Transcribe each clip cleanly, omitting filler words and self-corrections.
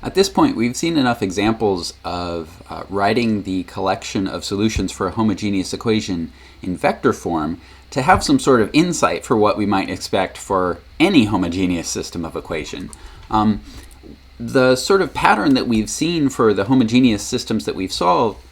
At this point, we've seen enough examples of writing the collection of solutions for a homogeneous equation in vector form to have some sort of insight for what we might expect for any homogeneous system of equation. The sort of pattern that we've seen for the homogeneous systems that we've solved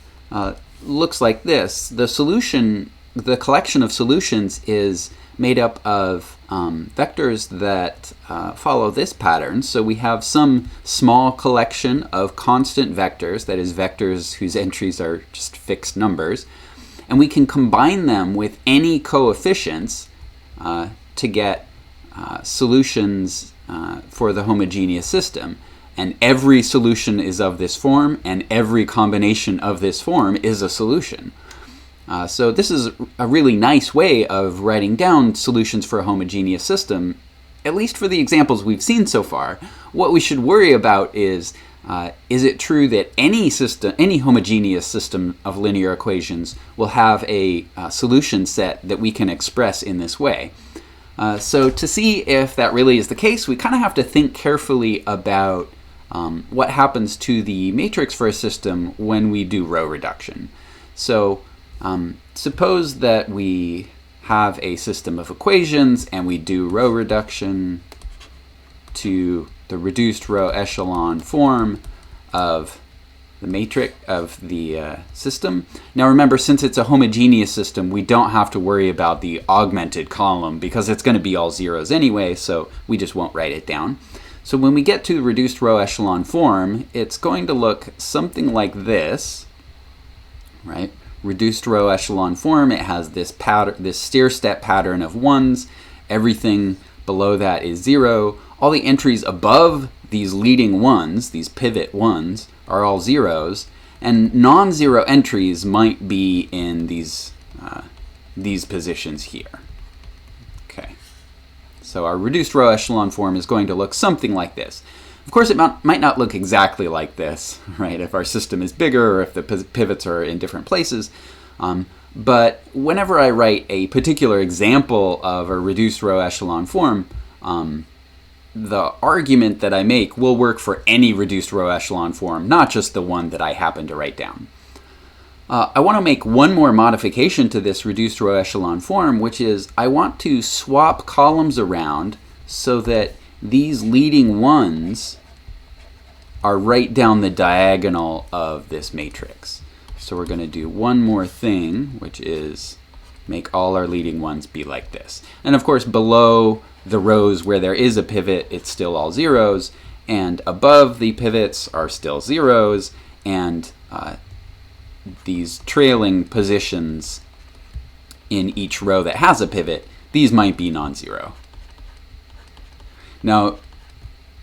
looks like this. The collection of solutions is made up of vectors that follow this pattern. So we have some small collection of constant vectors, that is, vectors whose entries are just fixed numbers, and we can combine them with any coefficients to get solutions for the homogeneous system. And every solution is of this form, and every combination of this form is a solution. So this is a really nice way of writing down solutions for a homogeneous system, at least for the examples we've seen so far. What we should worry about is it true that any homogeneous system of linear equations will have a solution set that we can express in this way? So to see if that really is the case, we kind of have to think carefully about what happens to the matrix for a system when we do row reduction. So suppose that we have a system of equations and we do row reduction to the reduced row echelon form of the matrix of the system. Now remember, since it's a homogeneous system, we don't have to worry about the augmented column because it's going to be all zeros anyway, so we just won't write it down. So when we get to the reduced row echelon form, it's going to look something like this, right? Reduced row echelon form, it has this pattern, this stair-step pattern of ones. Everything below that is 0. All the entries above these leading ones, these pivot ones, are all zeros, and non-zero entries might be in these positions here. Okay. So our reduced row echelon form is going to look something like this. Of course, it might not look exactly like this, right, if our system is bigger or if the pivots are in different places. But whenever I write a particular example of a reduced row echelon form, the argument that I make will work for any reduced row echelon form, not just the one that I happen to write down. I want to make one more modification to this reduced row echelon form, which is I want to swap columns around so that these leading ones are right down the diagonal of this matrix. So we're going to do one more thing, which is make all our leading ones be like this. And of course, below the rows where there is a pivot, it's still all zeros, and above the pivots are still zeros, and these trailing positions in each row that has a pivot, these might be non-zero. Now,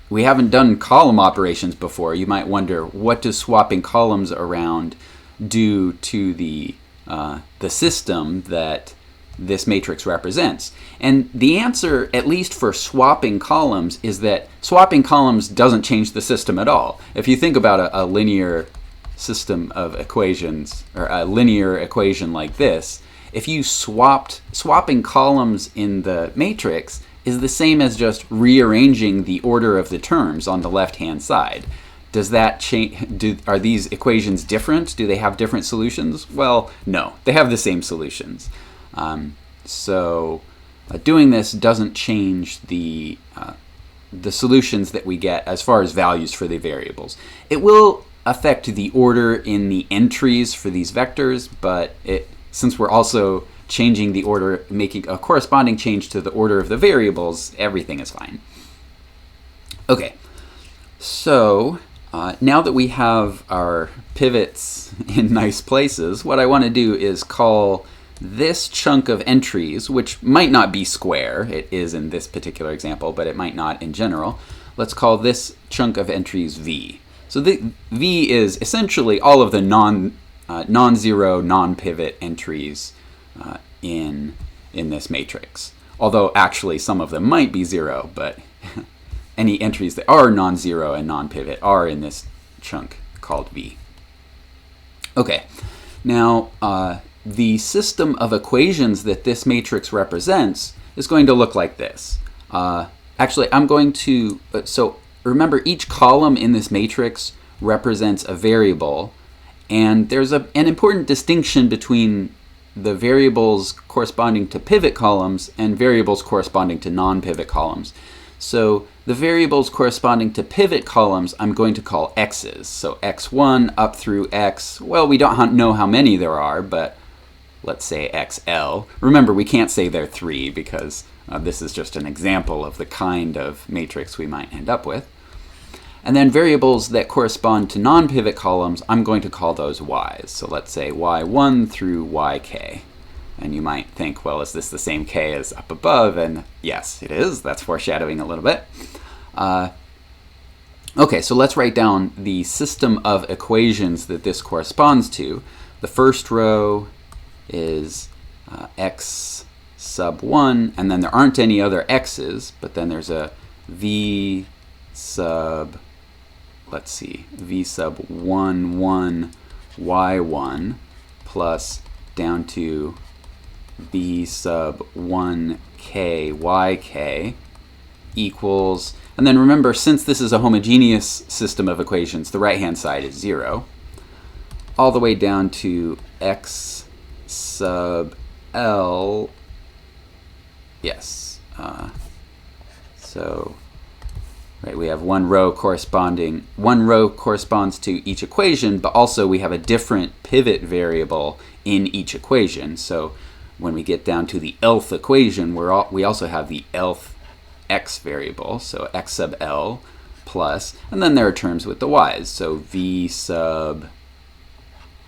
we haven't done column operations before. You might wonder, what does swapping columns around do to the system that this matrix represents? And the answer, at least for swapping columns, is that swapping columns doesn't change the system at all. If you think about a linear system of equations, or a linear equation like this, if you swapping columns in the matrix is the same as just rearranging the order of the terms on the left-hand side. Does that change? Are these equations different? Do they have different solutions? Well, no, they have the same solutions. So doing this doesn't change the solutions that we get as far as values for the variables. It will affect the order in the entries for these vectors, but since we're also changing the order, making a corresponding change to the order of the variables, everything is fine. Okay, so now that we have our pivots in nice places, what I want to do is call this chunk of entries, which might not be square, it is in this particular example, but it might not in general. Let's call this chunk of entries V. So the V is essentially all of the non-zero, non-pivot entries in this matrix. Although actually some of them might be zero, but any entries that are non-zero and non-pivot are in this chunk called V. Okay, now the system of equations that this matrix represents is going to look like this. Actually, I'm going to, so remember, each column in this matrix represents a variable, and there's an important distinction between the variables corresponding to pivot columns and variables corresponding to non-pivot columns. So the variables corresponding to pivot columns I'm going to call x's. So x1 up through x, well, we don't know how many there are, but let's say xl. Remember, we can't say there are 3 because this is just an example of the kind of matrix we might end up with. And then variables that correspond to non-pivot columns, I'm going to call those y's. So let's say y1 through yk. And you might think, well, is this the same k as up above? And yes, it is. That's foreshadowing a little bit. Okay, so let's write down the system of equations that this corresponds to. The first row is x sub 1, and then there aren't any other x's, but then there's a v sub, let's see, v sub 1, 1, y1 plus down to v sub 1k, yk equals, and then remember, since this is a homogeneous system of equations, the right-hand side is 0, all the way down to x sub l, yes, so right, we have one row corresponds to each equation, but also we have a different pivot variable in each equation. So when we get down to the lth equation, we also have the lth x variable, so x sub l plus, and then there are terms with the y's, so v sub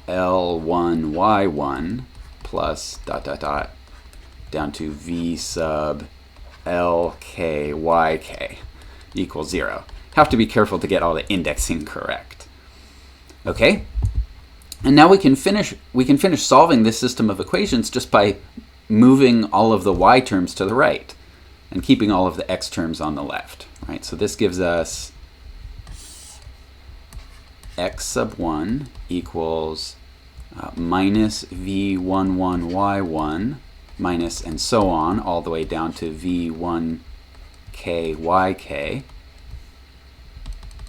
l1 y1 plus dot dot dot down to v sub lk yk equals 0. Have to be careful to get all the indexing correct. Okay, and now we can finish solving this system of equations just by moving all of the y terms to the right and keeping all of the x terms on the left. Right, so this gives us x sub 1 equals minus v11 y1 minus and so on all the way down to v1k yk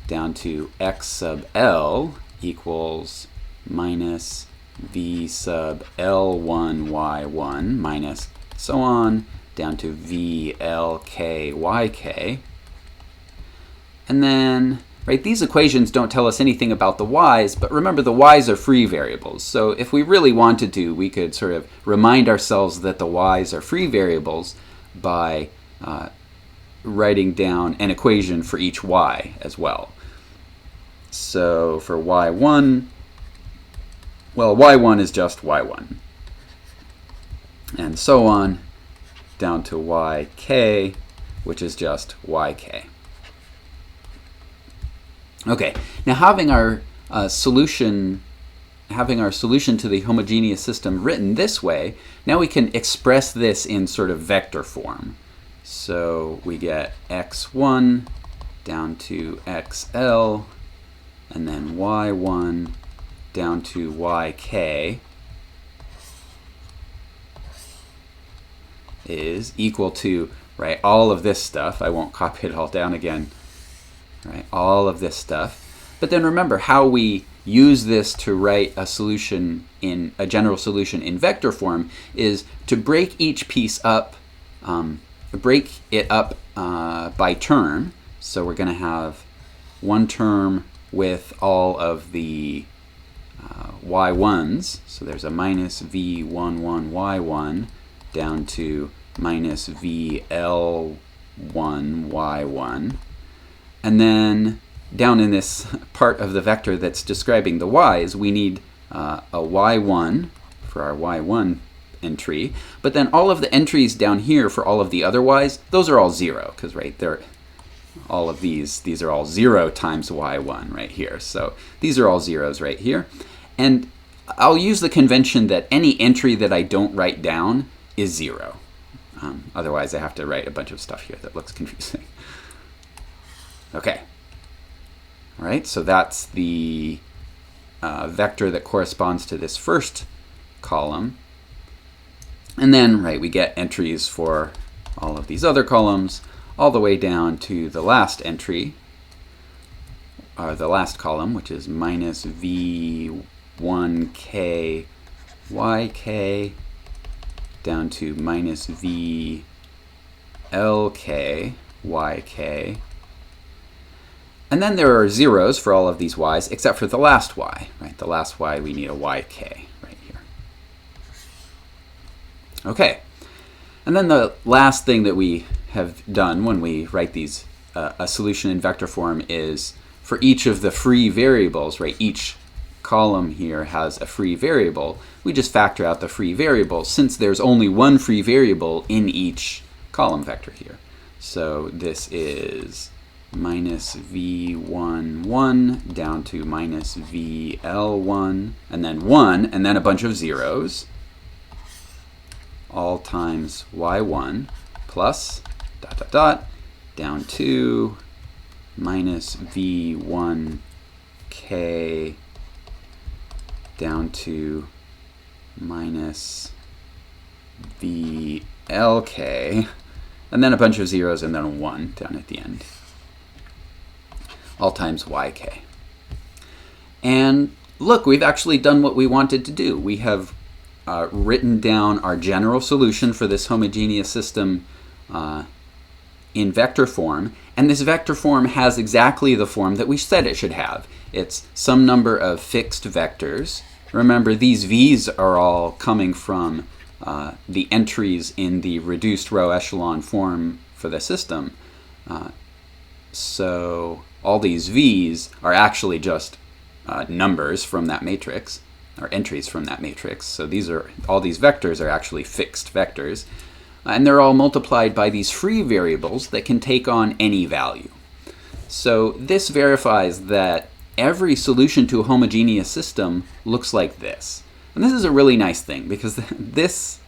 down to x sub l equals minus v sub l1 y1 minus so on down to v lk yk. And then, right, these equations don't tell us anything about the y's, but remember the y's are free variables. So if we really wanted to, we could sort of remind ourselves that the y's are free variables by writing down an equation for each y as well. So for y1, well, y1 is just y1. And so on down to yk, which is just yk. Okay, now having our solution to the homogeneous system written this way, now we can express this in sort of vector form. So we get x1 down to xl, and then y1 down to yk is equal to, right, all of this stuff. I won't copy it all down again. Right, all of this stuff. But then remember how we use this to write a solution in a general solution in vector form is to break each piece up, break it up by term. So we're going to have one term with all of the y1s. So there's a minus v11 y1 down to minus vl1 y1. And then down in this part of the vector that's describing the y's, we need a y1 for our y1 entry. But then all of the entries down here for all of the other y's, those are all 0, because right there, all of these are all 0 times y1 right here. So these are all zeros right here. And I'll use the convention that any entry that I don't write down is 0. Otherwise, I have to write a bunch of stuff here that looks confusing. Okay. All right, so that's the vector that corresponds to this first column. And then, right, we get entries for all of these other columns all the way down to the last entry, the last column, which is minus v1k yk down to minus v lk yk. And then there are zeros for all of these y's except for the last y, right? The last y, we need a yk right here. Okay. And then the last thing that we have done when we write these a solution in vector form is for each of the free variables, right? Each column here has a free variable. We just factor out the free variable since there's only one free variable in each column vector here. So this is minus v1 down to minus vl1 and then 1 and then a bunch of zeros all times y1 plus dot dot dot down to minus v1k down to minus vlk and then a bunch of zeros and then a 1 down at the end, all times yk. And look, we've actually done what we wanted to do. We have written down our general solution for this homogeneous system in vector form, and this vector form has exactly the form that we said it should have. It's some number of fixed vectors. Remember, these v's are all coming from the entries in the reduced row echelon form for the system. So all these v's are actually just numbers from that matrix, or entries from that matrix. So all these vectors are actually fixed vectors. And they're all multiplied by these free variables that can take on any value. So this verifies that every solution to a homogeneous system looks like this. And this is a really nice thing because this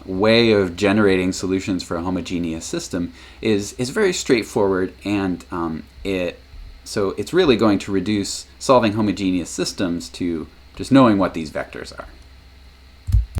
way of generating solutions for a homogeneous system is very straightforward, and so it's really going to reduce solving homogeneous systems to just knowing what these vectors are.